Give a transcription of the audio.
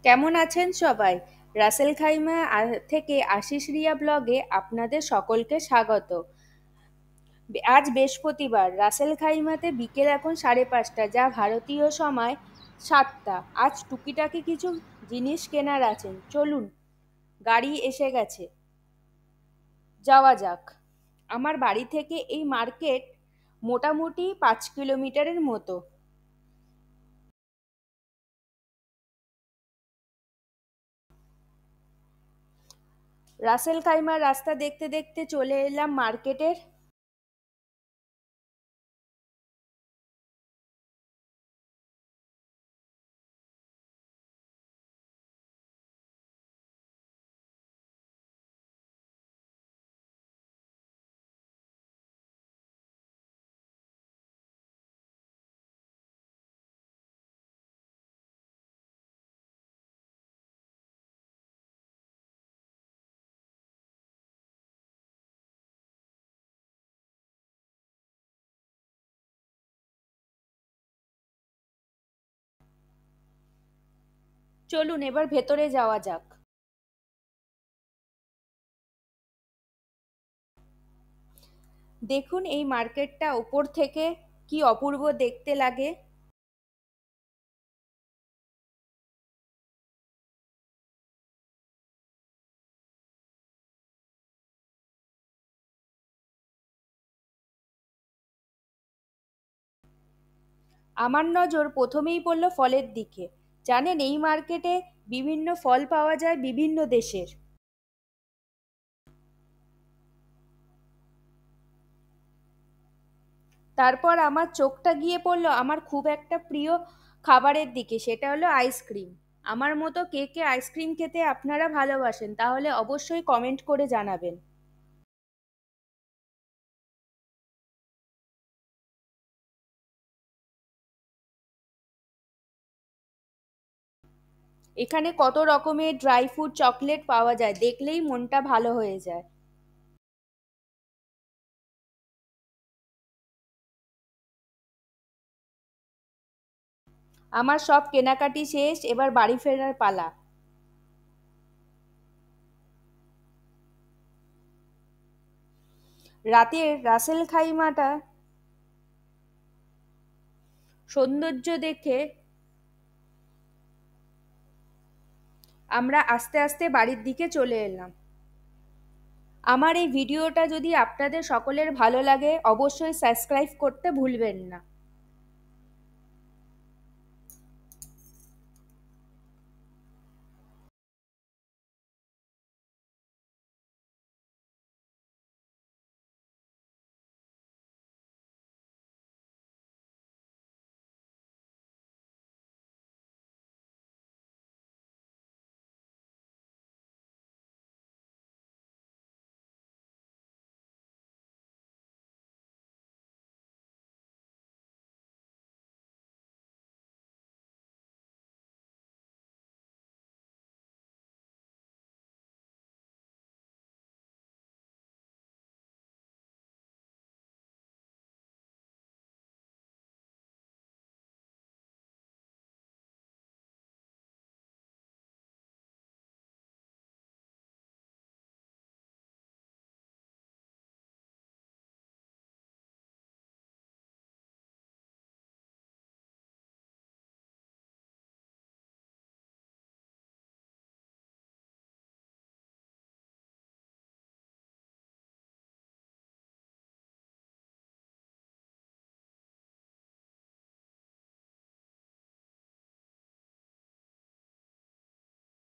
কেমন আছেন সবাই? রাসেল খাইমা থেকে আশিস রিয়া ব্লগে আপনাদের সকলকে স্বাগত। আজ বৃহস্পতিবার, রাসেল খাইমাতে বিকেল এখন 5:30, যা ভারতীয় সময় 7টা। আজ টুকিটাকি কিছু জিনিস কেনার আছেন, চলুন, গাড়ি এসে গেছে, যাওয়া যাক। আমার বাড়ি থেকে এই মার্কেট মোটামুটি 5 কিলোমিটারের মতো। রাসেল খাইমার রাস্তা দেখতে দেখতে চলে এলাম মার্কেটের। চলুন এবার ভেতরে যাওয়া যাক। দেখুন এই মার্কেটটা ওপর থেকে কি অপূর্ব দেখতে লাগে। আমার নজর প্রথমেই পড়ল ফলের দিকে। জানেন এই মার্কেটে বিভিন্ন ফল পাওয়া যায় বিভিন্ন দেশের। তারপর আমার চোখটা গিয়ে পড়ল আমার খুব একটা প্রিয় খাবারের দিকে, সেটা হলো আইসক্রিম। আমার মতো কে কে আইসক্রিম খেতে আপনারা ভালোবাসেন তাহলে অবশ্যই কমেন্ট করে জানাবেন। এখানে কত রকমের ড্রাই ফ্রুট চকলেট পাওয়া যায়, দেখলেই মনটা ভালো হয়ে যায়। আমার সব কেনাকাটি শেষ, এবার বাড়ি ফেরার পালা। রাতের রাসেল খাইমাটা সৌন্দর্য দেখে আমরা আস্তে আস্তে বাড়ির দিকে চলে এলাম। আমার এই ভিডিওটা যদি আপনাদের সকলের ভালো লাগে অবশ্যই সাবস্ক্রাইব করতে ভুলবেন না।